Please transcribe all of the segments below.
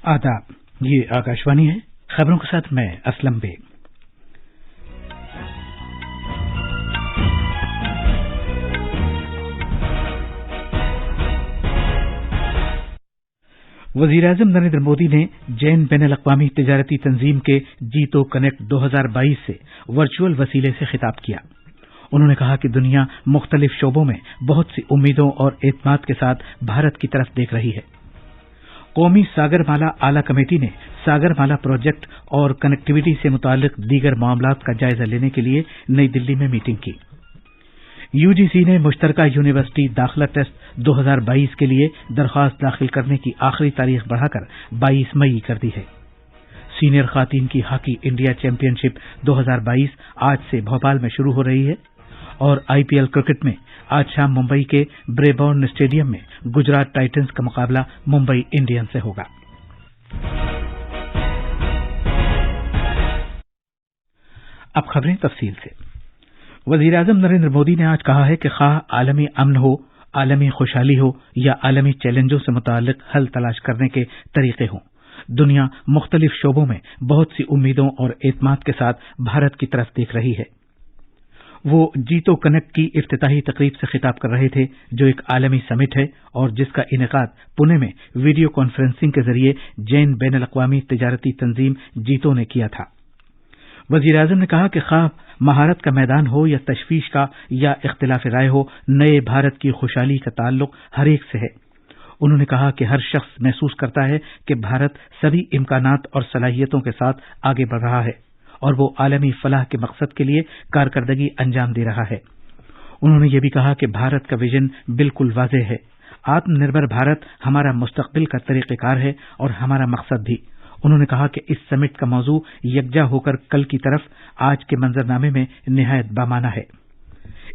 आदाब, ये आकाशवाणी है। खबरों के साथ मैं असलम बेग। वज़ीर-ए-आज़म नरेंद्र मोदी ने जैन बैनुल-अक़वामी तिजारती तंजीम के जीतो कनेक्ट 2022 से वर्चुअल वसीले से खिताब किया। उन्होंने कहा कि दुनिया मुख्तलिफ शोबों में बहुत सी उम्मीदों और एतमाद के साथ भारत की तरफ देख रही है। कौमी सागरमाला आला कमेटी ने सागरमाला प्रोजेक्ट और कनेक्टिविटी से मुताल्लिक दीगर मामलात का जायजा लेने के लिए नई दिल्ली में मीटिंग की। यूजीसी ने मुश्तरका यूनिवर्सिटी दाखिला टेस्ट 2022 के लिए दरख्वास्त दाखिल करने की आखिरी तारीख बढ़ाकर 22 मई कर दी है। सीनियर खातीन की हॉकी इंडिया चैंपियनशिप 2022 आज से भोपाल में शुरू हो रही है और आईपीएल क्रिकेट में आज शाम मुंबई के ब्रेबॉर्न स्टेडियम में गुजरात टाइटंस का मुकाबला मुंबई इंडियंस से होगा। अब खबरें तफसील से। वज़ीर-ए-आज़म नरेंद्र मोदी ने आज कहा है कि खाह आलमी अमन हो, आलमी खुशहाली हो या आलमी चैलेंजों से मुताल्लिक हल तलाश करने के तरीके हों, दुनिया मुख्तलिफ शोबों में बहुत सी उम्मीदों और एतमाद के साथ भारत की तरफ देख रही है। वो जीतो कनेक्ट की इफ्तिताही तकरीब से खिताब कर रहे थे, जो एक आलमी समिट है और जिसका इनेकाद पुणे में वीडियो कॉन्फ्रेंसिंग के जरिए जैन बैनुल-अक़वामी तिजारती तंजीम जीतो ने किया था। वज़ीर-ए-आज़म ने कहा कि खाह महारत का मैदान हो या तशवीश का या इख्तिलाफ राय हो, नए भारत की खुशहाली का ताल्लुक हर एक से है। उन्होंने कहा कि हर शख्स महसूस करता है कि भारत सभी इम्कानात और सलाहियतों के साथ आगे बढ़ रहा है और वो आलमी फलाह के मकसद के लिए कारकर्दगी अंजाम दे रहा है। उन्होंने ये भी कहा कि भारत का विजन बिल्कुल वाज़ेह है। आत्मनिर्भर भारत हमारा मुस्तकबिल का तरीक़ेकार है और हमारा मकसद भी। उन्होंने कहा कि इस समिट का मौजू यकजा होकर कल की तरफ आज के मंजरनामे में निहायत बामाना है।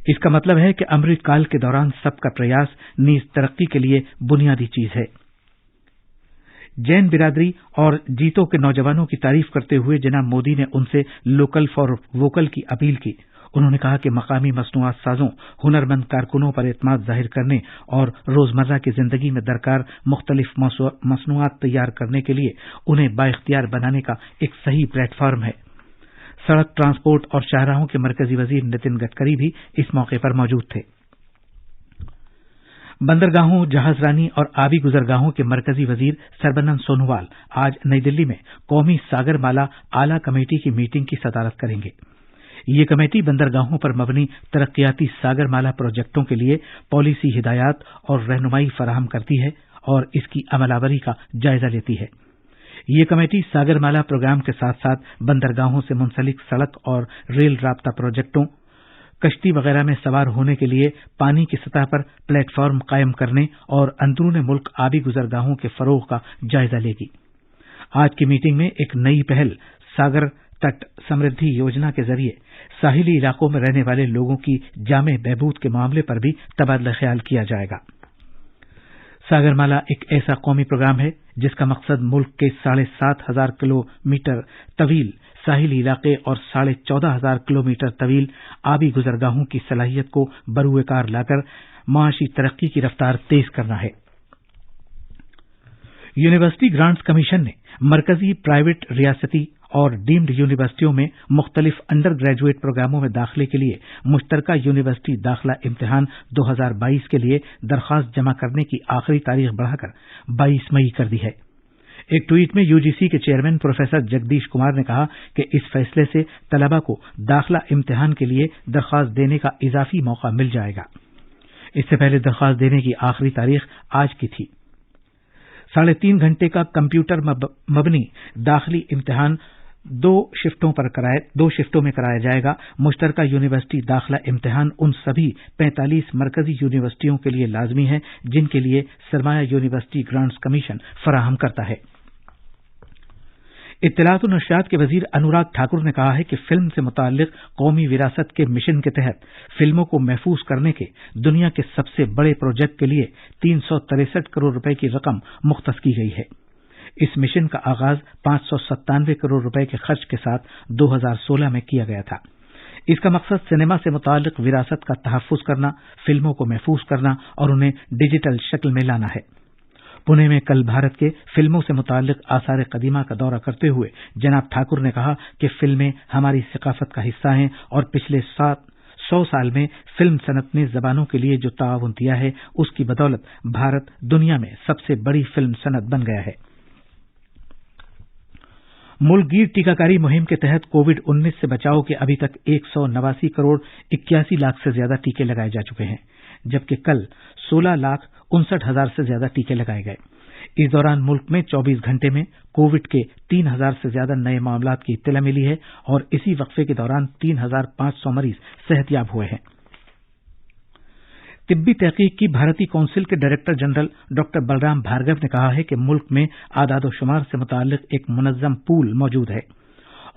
इसका मतलब है कि अमृत काल के दौरान सबका प्रयास नीज तरक्की के लिए बुनियादी चीज है। जैन बिरादरी और जीतो के नौजवानों की तारीफ करते हुए जनाब मोदी ने उनसे लोकल फॉर वोकल की अपील की। उन्होंने कहा कि मकामी मसनूआत साजों, हुनरमंद कारकुनों पर एतमाद जाहिर करने और रोजमर्रा की जिंदगी में दरकार मुख्तलिफ मसनूआत तैयार करने के लिए उन्हें बाइख्तियार बनाने का एक सही प्लेटफॉर्म है। सड़क ट्रांसपोर्ट और शाहराहों के मरकजी वजीर नितिन गडकरी भी इस मौके पर मौजूद थे। बंदरगाहों, जहाजरानी और आबी गुजरगाहों के मरकजी वजीर सरबनंद सोनोवाल आज नई दिल्ली में कौमी सागरमाला आला कमेटी की मीटिंग की सदारत करेंगे। ये कमेटी बंदरगाहों पर मबनी तरक्याती सागरमाला प्रोजेक्टों के लिए पॉलिसी हिदायत और रहनुमाई फराहम करती है और इसकी अमलावरी का जायजा लेती है। ये कमेटी सागरमाला प्रोग्राम के साथ साथ बंदरगाहों से मुंसलिक सड़क और रेल राब्ता प्रोजेक्टों, कश्ती वगैरह में सवार होने के लिए पानी की सतह पर प्लेटफॉर्म कायम करने और अंदरूने मुल्क आबी गुजरगाहों के फरोग का जायजा लेगी। आज की मीटिंग में एक नई पहल सागर तट समृद्धि योजना के जरिए साहिली इलाकों में रहने वाले लोगों की जामे बहबूद के मामले पर भी तबादला ख्याल किया जाएगा। सागरमाला एक ऐसा कौमी प्रोग्राम है जिसका मकसद मुल्क के 7,500 किलोमीटर तवील साहिली इलाके और 14,500 किलोमीटर तवील आबी गुजरगाहों की सलाहियत को बरूएकार लाकर माशी तरक्की की रफ्तार तेज करना है। यूनिवर्सिटी ग्रांट्स कमीशन ने मरकजी, प्राइवेट, रियासती और डीम्ड यूनिवर्सिटियों में मुख्तलिफ अंडर ग्रेजुएट प्रोग्रामों में दाखिले के लिए मुश्तरका यूनिवर्सिटी दाखिला इम्तिहान 2022 के लिए दरख्वास्त जमा करने की आखिरी तारीख बढ़ाकर 22 मई कर दी है। एक ट्वीट में यूजीसी के चेयरमैन प्रोफेसर जगदीश कुमार ने कहा कि इस फैसले से तलबा को दाखिला इम्तिहान के लिए दरख्वास्त देने का इजाफी मौका मिल जाएगा। इससे पहले दरख्वास्त देने की आखिरी तारीख आज की थी। 3.5 घंटे का कंप्यूटर मबनी दाखिली इम्तिहान दो शिफ्टों में कराया जाएगा। मुश्तरका यूनिवर्सिटी दाखिला इम्तिहान उन सभी 45 मरकजी यूनिवर्सिटियों के लिए लाजमी है जिनके लिए सरमाया यूनिवर्सिटी ग्रांट्स कमीशन फराहम करता है। इत्तलात और नशरियात के वजीर अनुराग ठाकुर ने कहा है कि फिल्म से मुताल्लिक कौमी विरासत के मिशन के तहत फिल्मों को महफूज करने के दुनिया के सबसे बड़े प्रोजेक्ट के लिए 363 करोड़ रुपए की रकम मुख्तस की गई है। इस मिशन का आगाज 597 करोड़ रुपए के खर्च के साथ 2016 में किया गया था। इसका मकसद सिनेमा से मुताल्लिक विरासत का तहफ्फुज करना, फिल्मों को महफूज करना और उन्हें डिजिटल शक्ल में लाना है। पुणे में कल भारत के फिल्मों से मुताल्लिक आसार कदीमा का दौरा करते हुए जनाब ठाकुर ने कहा कि फिल्में हमारी सकाफत का हिस्सा हैं और पिछले 100 साल में फिल्म सनत ने जबानों के लिए जो ताउन दिया है उसकी बदौलत भारत दुनिया में सबसे बड़ी फिल्म सनत बन गया है। मुल्कगीर टीकाकारी मुहिम के तहत कोविड-19 से बचाव के अभी तक 189 करोड़ 81 लाख से ज्यादा टीके लगाए जा चुके हैं, जबकि कल 16,59,000 से ज्यादा टीके लगाए गए। इस दौरान मुल्क में 24 घंटे में कोविड के 3,000 से ज्यादा नए मामलात की इत्तला मिली है और इसी वक्फे के दौरान 3,500 मरीज सेहतयाब हुए हैं। तिब्बी तहकीक की भारतीय काउंसिल के director general doctor Balram Bhargava ने कहा है कि मुल्क में आदादोशुमार से मुताल्लिक एक मुनज़्ज़म पूल मौजूद है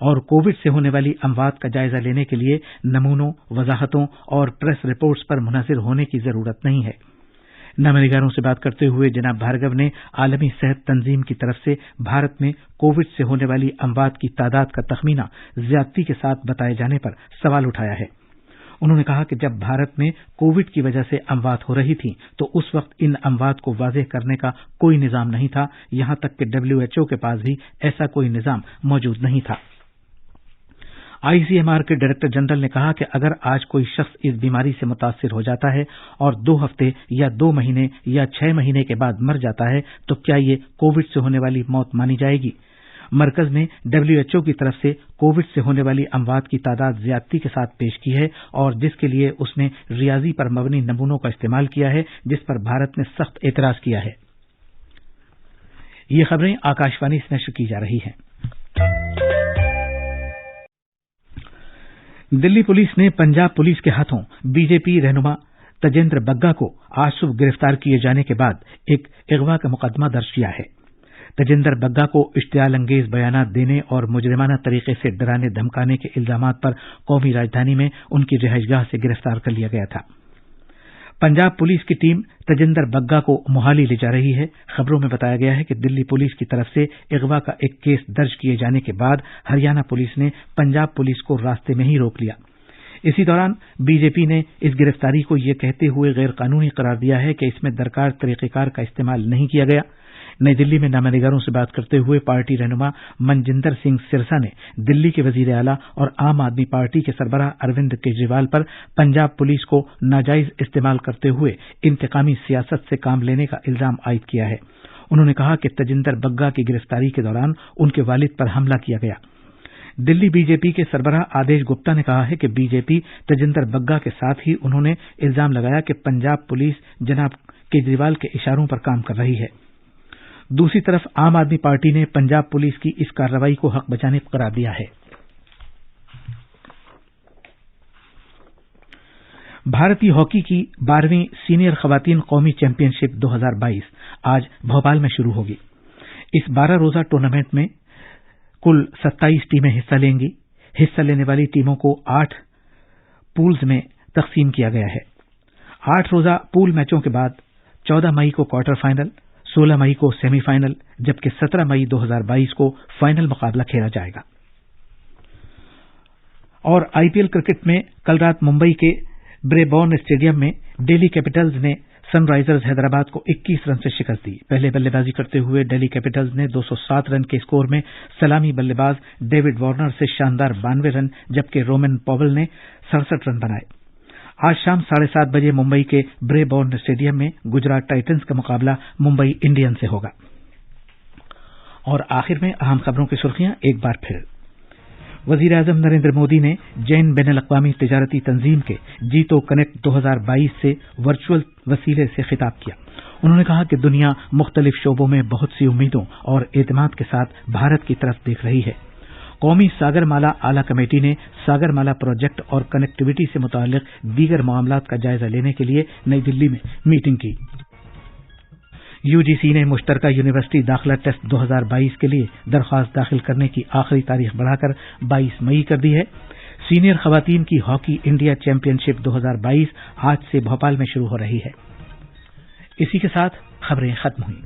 और कोविड से होने वाली अमवात का जायजा लेने के लिए नमूनों, वजाहतों और प्रेस रिपोर्ट्स पर मुनहसिर होने की जरूरत नहीं है। नमनिगारों से बात करते हुए जनाब भार्गव ने आलमी सेहत तंजीम की तरफ से भारत में कोविड से होने वाली अमवात की तादाद का तखमीना ज्यादती के साथ बताए जाने पर सवाल उठाया है। उन्होंने कहा कि जब भारत में कोविड की वजह से अमवात हो रही थी तो उस वक्त इन अमवात को वाज़ेह करने का कोई निजाम नहीं था, यहां तक कि WHO के पास भी ऐसा कोई निजाम मौजूद नहीं था। ICMR के डायरेक्टर जनरल ने कहा कि अगर आज कोई शख्स इस बीमारी से मुतासिर हो जाता है और 2 हफ्ते या 2 महीने या 6 महीने के बाद मर जाता है तो क्या ये कोविड से होने वाली मौत मानी जाएगी? मरकज ने WHO की तरफ से कोविड से होने वाली अमवात की तादाद ज्यादती के साथ पेश की है और जिसके लिए उसने रियाजी पर मबनी नमूनों का इस्तेमाल किया है, जिस पर भारत ने सख्त एतराज किया है। ये खबरें आकाशवाणी से नशर की जा रही हैं। दिल्ली पुलिस ने पंजाब पुलिस के हाथों बीजेपी रहनुमा तजेंद्र बग्गा को आज सुबह गिरफ्तार किए जाने के बाद एक अगवा का मुकदमा दर्ज किया है। तजेंद्र बग्गा को इश्तियाल अंगेज बयानात देने और मुजरिमाना तरीके से डराने धमकाने के इल्जामात पर कौमी राजधानी में उनकी रिहाइशगाह से गिरफ्तार कर लिया गया था। पंजाब पुलिस की टीम तजेंद्र बग्गा को मोहाली ले जा रही है। खबरों में बताया गया है कि दिल्ली पुलिस की तरफ से अगवा का एक केस दर्ज किए जाने के बाद हरियाणा पुलिस ने पंजाब पुलिस को रास्ते में ही रोक लिया। इसी दौरान बीजेपी ने इस गिरफ्तारी को यह कहते हुए गैर कानूनी करार दिया है कि इसमें दरकार तरीकेकार का इस्तेमाल नहीं किया गया। नई दिल्ली में नामनिगारों से बात करते हुए पार्टी रहनुमा मनजिंदर सिंह सिरसा ने दिल्ली के वजीर आला और आम आदमी पार्टी के सरबराह अरविंद केजरीवाल पर पंजाब पुलिस को नाजायज इस्तेमाल करते हुए इंतकामी सियासत से काम लेने का इल्जाम आयद किया है। उन्होंने कहा कि तजिंदर बग्गा की गिरफ्तारी के दौरान उनके वालिद पर हमला किया गया। दिल्ली बीजेपी के सरबराह आदेश गुप्ता ने कहा है कि बीजेपी तजिंदर बग्गा के साथ ही उन्होंने इल्जाम लगाया कि पंजाब पुलिस जनाब केजरीवाल के इशारों पर काम कर रही है। दूसरी तरफ आम आदमी पार्टी ने पंजाब पुलिस की इस कार्रवाई को हक बचाने करार दिया है। भारतीय हॉकी की 12वीं सीनियर खवातीन कौमी चैंपियनशिप 2022 आज भोपाल में शुरू होगी। इस 12 रोजा टूर्नामेंट में कुल 27 टीमें हिस्सा लेंगी। हिस्सा लेने वाली टीमों को 8 पूल्स में तकसीम किया गया है। 8 रोजा पूल मैचों के बाद 14 मई को क्वार्टर फाइनल, 16 मई को सेमीफाइनल, जबकि 17 मई 2022 को फाइनल मुकाबला खेला जाएगा। और IPL क्रिकेट में कल रात मुंबई के ब्रेबॉर्न स्टेडियम में दिल्ली कैपिटल्स ने सनराइजर्स हैदराबाद को 21 रन से शिकस्त दी। पहले बल्लेबाजी करते हुए दिल्ली कैपिटल्स ने 207 रन के स्कोर में सलामी बल्लेबाज डेविड वार्नर से शानदार 92 रन, जबकि रोमन पॉवेल ने 67 रन बनाए। आज शाम 7:30 बजे मुंबई के ब्रेबॉर्न स्टेडियम में गुजरात टाइटंस का मुकाबला मुंबई इंडियंस से होगा। और आखिर में अहम खबरों की सुर्खियां एक बार फिर। वजीर आजम नरेंद्र मोदी ने जैन बैनुल अक़वामी तिजारती तंजीम के जीतो कनेक्ट 2022 से वर्चुअल वसीले से खिताब किया। उन्होंने कहा कि दुनिया मुख्तलिफ शोबों में बहुत सी उम्मीदों और एतमाद के साथ भारत की तरफ देख रही है। कौमी सागरमाला आला कमेटी ने सागरमाला प्रोजेक्ट और कनेक्टिविटी से मुताल्लिक दीगर मामलात का जायजा लेने के लिए नई दिल्ली में मीटिंग की। UGC ने मुश्तरका यूनिवर्सिटी दाखिला टेस्ट 2022 के लिए दरख्वास्त दाखिल करने की आखिरी तारीख बढ़ाकर 22 मई कर दी है। सीनियर खवातीन की हॉकी इंडिया चैंपियनशिप 2022 आज से भोपाल में शुरू हो रही है। इसी के साथ खबरें खत्म हुई।